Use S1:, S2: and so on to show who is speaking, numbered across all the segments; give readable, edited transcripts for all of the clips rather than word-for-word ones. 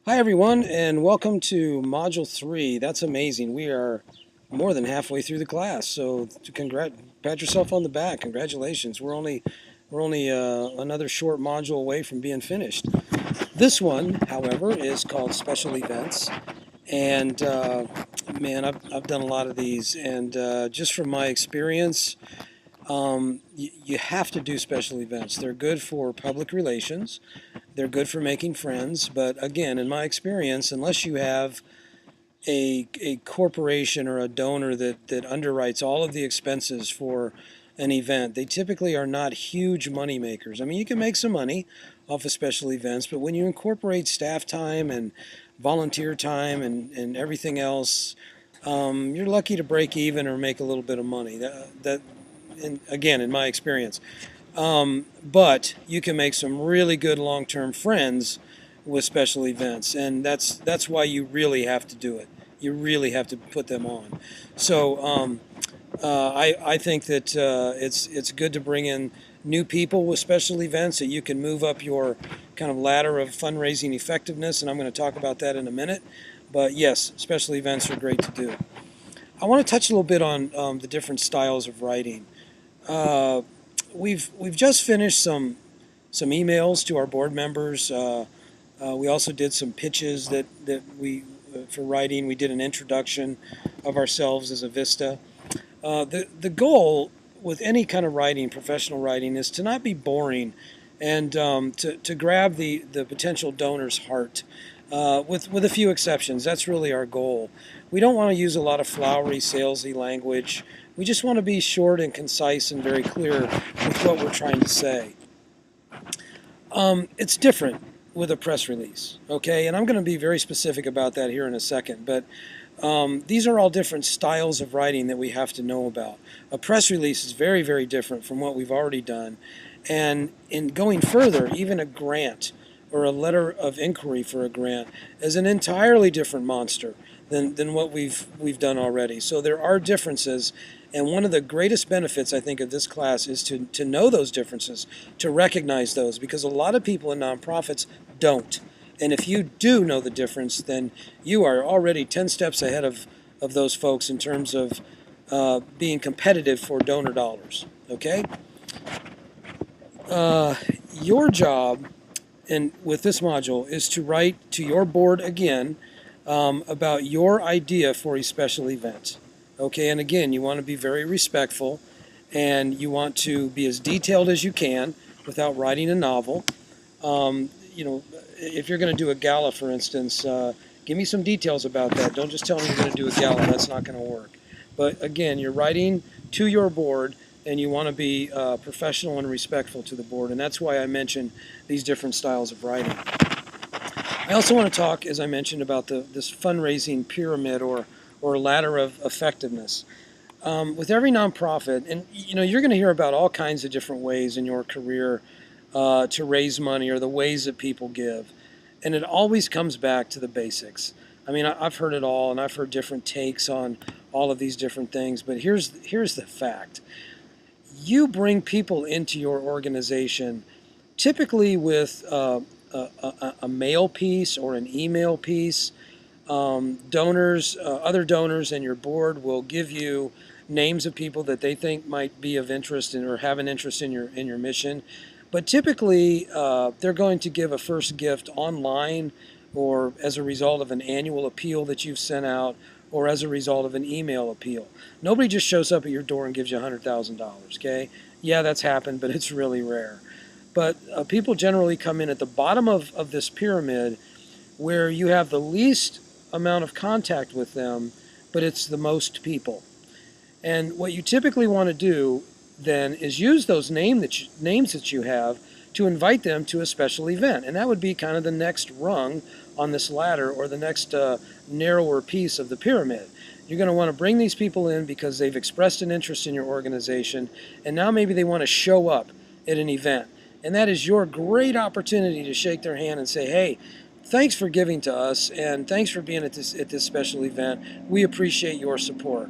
S1: Hi everyone, and welcome to Module 3. That's amazing. We are more than halfway through the class, so pat yourself on the back. Congratulations. We're only another short module away from being finished. This one, however, is called Special Events, and man, I've done a lot of these, and just from my experience, you have to do special events. They're good for public relations. They're good for making friends, but again, in my experience, unless you have a corporation or a donor that underwrites all of the expenses for an event, they typically are not huge money makers. I mean, you can make some money off of special events, but when you incorporate staff time and volunteer time and everything else, you're lucky to break even or make a little bit of money. Again, in my experience. But you can make some really good long-term friends with special events, and that's why you really have to do it. You really have to put them on. So I think that it's good to bring in new people with special events so you can move up your kind of ladder of fundraising effectiveness, and I'm going to talk about that in a minute. But yes, special events are great to do. I want to touch a little bit on the different styles of writing. Uh, we've just finished some emails to our board members. We also did some pitches that we for writing. We did an introduction of ourselves as a Vista. The goal with any kind of writing, professional writing, is to not be boring and to grab the potential donor's heart. With a few exceptions, that's really our goal. We don't want to use a lot of flowery, salesy language. We just want to be short and concise and very clear with what we're trying to say. It's different with a press release, okay? And I'm going to be very specific about that here in a second, but these are all different styles of writing that we have to know about. A press release is very, very different from what we've already done. And in going further, even a grant or a letter of inquiry for a grant is an entirely different monster than what we've done already. So there are differences, and one of the greatest benefits, I think, of this class is to know those differences, to recognize those, because a lot of people in nonprofits don't. And if you do know the difference, then you are already 10 steps ahead of those folks in terms of being competitive for donor dollars. Okay? Your job with this module is to write to your board again about your idea for a special event. Okay, and again, you want to be very respectful and you want to be as detailed as you can without writing a novel. If you're going to do a gala, for instance, give me some details about that. Don't just tell me you're going to do a gala. That's not going to work. But again, you're writing to your board, and you want to be professional and respectful to the board, and that's why I mentioned these different styles of writing. I also want to talk, as I mentioned, about this fundraising pyramid or ladder of effectiveness. With every nonprofit, and you're going to hear about all kinds of different ways in your career to raise money or the ways that people give. And it always comes back to the basics. I mean, I've heard it all, and I've heard different takes on all of these different things, but here's the fact. You bring people into your organization typically with a mail piece or an email piece. Other donors and your board will give you names of people that they think might be of interest in or have an interest in your mission. But typically, they're going to give a first gift online or as a result of an annual appeal that you've sent out or as a result of an email appeal. Nobody just shows up at your door and gives you $100,000, okay? Yeah, that's happened, but it's really rare. But people generally come in at the bottom of this pyramid where you have the least amount of contact with them, but it's the most people. And what you typically want to do then is use those names that you have to invite them to a special event. And that would be kind of the next rung on this ladder or the next narrower piece of the pyramid. You're going to want to bring these people in because they've expressed an interest in your organization, and now maybe they want to show up at an event. And that is your great opportunity to shake their hand and say, hey, thanks for giving to us, and thanks for being at this special event. We appreciate your support.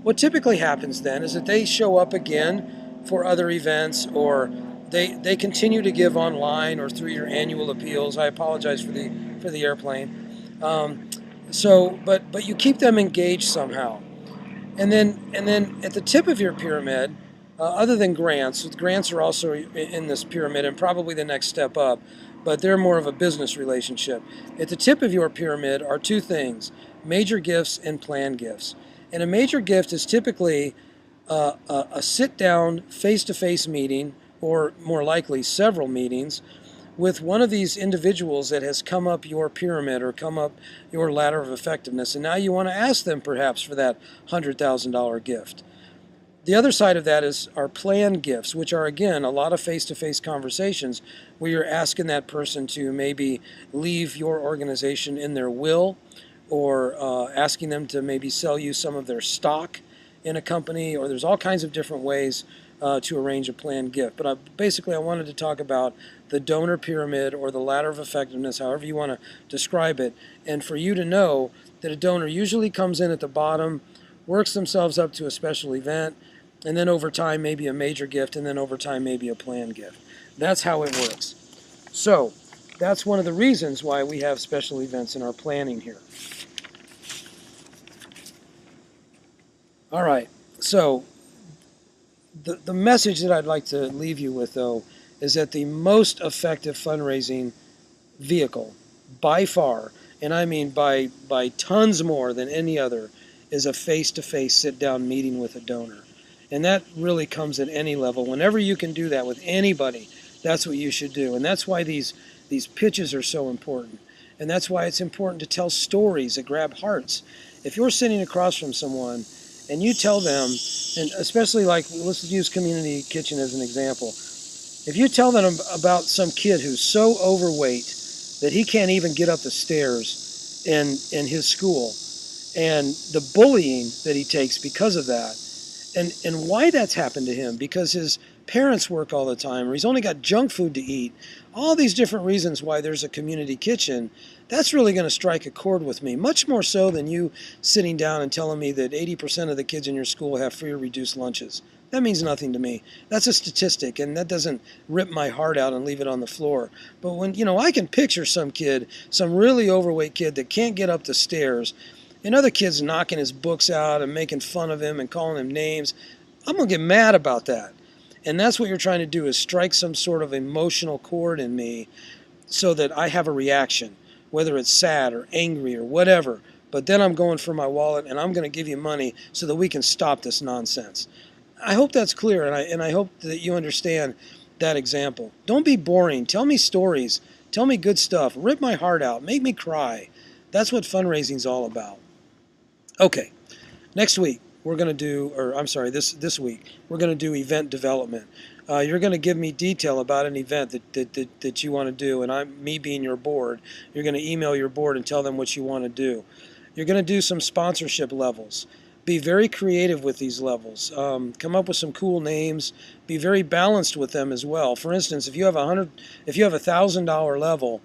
S1: What typically happens then is that they show up again for other events, or they continue to give online or through your annual appeals. I apologize for the airplane. But you keep them engaged somehow. And then at the tip of your pyramid, other than grants are also in this pyramid and probably the next step up, but they're more of a business relationship. At the tip of your pyramid are two things: major gifts and planned gifts. And a major gift is typically a sit-down, face-to-face meeting, or more likely several meetings, with one of these individuals that has come up your pyramid or come up your ladder of effectiveness, and now you want to ask them perhaps for that $100,000 gift. The other side of that is our planned gifts, which are, again, a lot of face-to-face conversations where you're asking that person to maybe leave your organization in their will, or asking them to maybe sell you some of their stock in a company, or there's all kinds of different ways to arrange a planned gift. But basically I wanted to talk about the donor pyramid, or the ladder of effectiveness, however you want to describe it, and for you to know that a donor usually comes in at the bottom, works themselves up to a special event, and then over time maybe a major gift, and then over time maybe a planned gift. That's how it works. So that's one of the reasons why we have special events in our planning here. All right, so the message that I'd like to leave you with, though, is that the most effective fundraising vehicle, by far, and I mean by tons more than any other, is a face-to-face sit-down meeting with a donor. And that really comes at any level. Whenever you can do that with anybody, that's what you should do. And that's why these pitches are so important. And that's why it's important to tell stories that grab hearts. If you're sitting across from someone and you tell them, and especially, like, let's use Community Kitchen as an example. If you tell them about some kid who's so overweight that he can't even get up the stairs in his school, and the bullying that he takes because of that, and why that's happened to him, because his parents work all the time, or he's only got junk food to eat, all these different reasons why there's a community kitchen, that's really going to strike a chord with me, much more so than you sitting down and telling me that 80% of the kids in your school have free or reduced lunches. That means nothing to me. That's a statistic, and that doesn't rip my heart out and leave it on the floor. But when, I can picture some kid, some really overweight kid that can't get up the stairs, and other kids knocking his books out and making fun of him and calling him names, I'm going to get mad about that. And that's what you're trying to do, is strike some sort of emotional chord in me so that I have a reaction, whether it's sad or angry or whatever. But then I'm going for my wallet, and I'm going to give you money so that we can stop this nonsense. I hope that's clear, and I hope that you understand that example. Don't be boring. Tell me stories. Tell me good stuff. Rip my heart out. Make me cry. That's what fundraising's all about. Okay, next week we're going to do, or I'm sorry, this week we're going to do event development. You're going to give me detail about an event that you want to do, and me being your board, you're going to email your board and tell them what you want to do. You're going to do some sponsorship levels. Be very creative with these levels. Come up with some cool names. Be very balanced with them as well. For instance, if you have $1,000 level,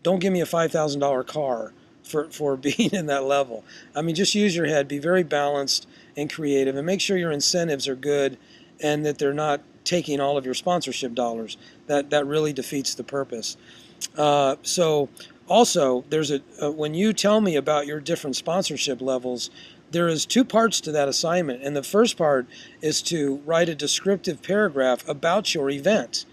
S1: don't give me a $5,000 car for being in that level. I mean, just use your head. Be very balanced and creative, and make sure your incentives are good and that they're not taking all of your sponsorship dollars. That really defeats the purpose. So also, there's when you tell me about your different sponsorship levels, there is two parts to that assignment, and the first part is to write a descriptive paragraph about your event.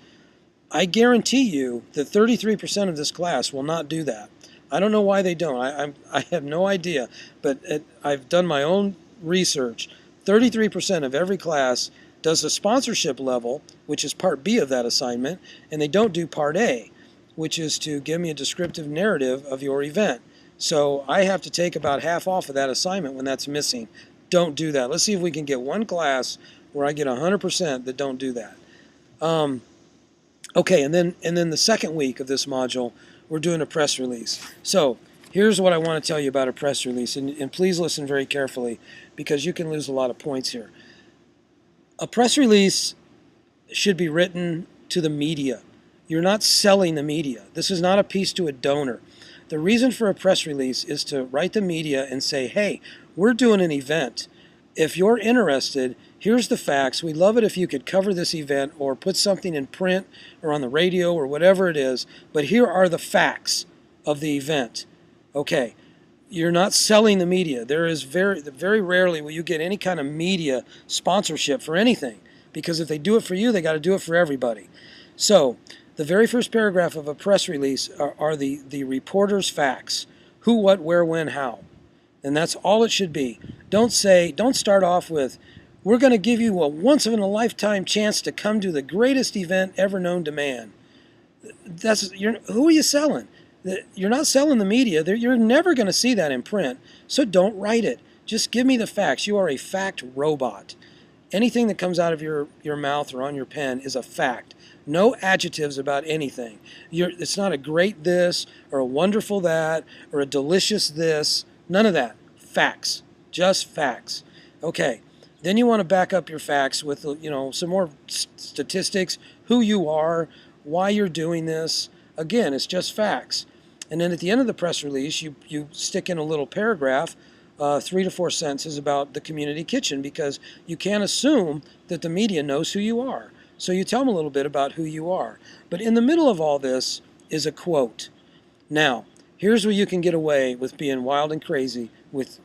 S1: I guarantee you that 33% of this class will not do that. I don't know why they don't. I have no idea, but I've done my own research. 33% of every class does the sponsorship level, which is part B of that assignment, and they don't do part A, which is to give me a descriptive narrative of your event. So I have to take about half off of that assignment when that's missing. Don't do that. Let's see if we can get one class where I get 100% that don't do that. Okay, and then the second week of this module, we're doing a press release. So here's what I want to tell you about a press release, and please listen very carefully because you can lose a lot of points here. A press release should be written to the media. You're not selling the media. This is not a piece to a donor. The reason for a press release is to write the media and say, hey, we're doing an event. If you're interested, Here's the facts. We'd love it if you could cover this event or put something in print or on the radio or whatever it is, but here are the facts of the event. Okay, you're not selling the media. There is very rarely will you get any kind of media sponsorship for anything, because if they do it for you, they got to do it for everybody. So the very first paragraph of a press release are the reporter's facts: who, what, where, when, how. And that's all it should be. Don't start off with, we're going to give you a once-in-a-lifetime chance to come to the greatest event ever known to man. Who are you selling? You're not selling the media. You're never going to see that in print, so don't write it. Just give me the facts. You are a fact robot. Anything that comes out of your mouth or on your pen is a fact. No adjectives about anything. It's not a great this or a wonderful that or a delicious this. None of that. Facts. Just facts. Okay. Then you want to back up your facts with, some more statistics, who you are, why you're doing this. Again, it's just facts. And then at the end of the press release, you stick in a little paragraph, 3 to 4 sentences about the community kitchen, because you can't assume that the media knows who you are. So you tell them a little bit about who you are. But in the middle of all this is a quote. Now, here's where you can get away with being wild and crazy with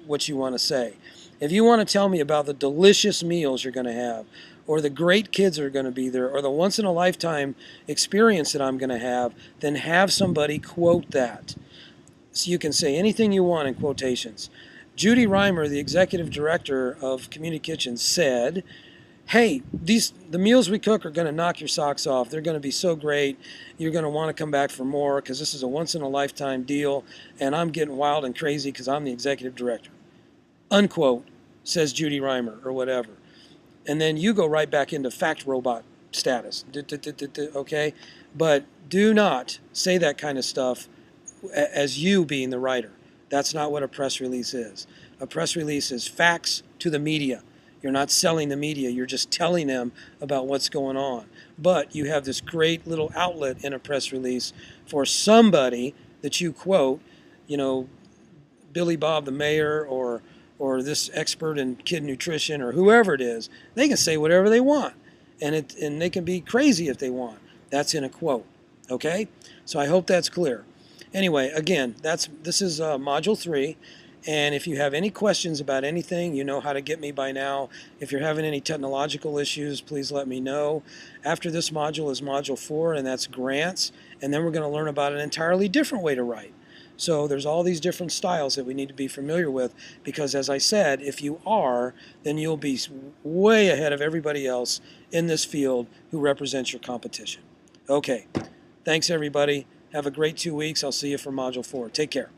S1: what you want to say. If you want to tell me about the delicious meals you're going to have, or the great kids that are going to be there, or the once-in-a-lifetime experience that I'm going to have, then have somebody quote that. So you can say anything you want in quotations. Judy Reimer, the executive director of Community Kitchen, said, hey, the meals we cook are going to knock your socks off. They're going to be so great. You're going to want to come back for more because this is a once-in-a-lifetime deal, and I'm getting wild and crazy because I'm the executive director. Unquote, says Judy Reimer, or whatever. And then you go right back into fact robot status, okay? But do not say that kind of stuff as you being the writer. That's not what a press release is. A press release is facts to the media. You're not selling the media. You're just telling them about what's going on. But you have this great little outlet in a press release for somebody that you quote, Billy Bob the mayor or this expert in kid nutrition or whoever it is. They can say whatever they want, and they can be crazy if they want. That's in a quote, okay? So I hope that's clear. Anyway, again, this is Module 3, and if you have any questions about anything, you know how to get me by now. If you're having any technological issues, please let me know. After this module is Module 4, and that's grants, and then we're going to learn about an entirely different way to write. So there's all these different styles that we need to be familiar with, because as I said, if you are, then you'll be way ahead of everybody else in this field who represents your competition. Okay, thanks everybody. Have a great 2 weeks. I'll see you for Module 4. Take care.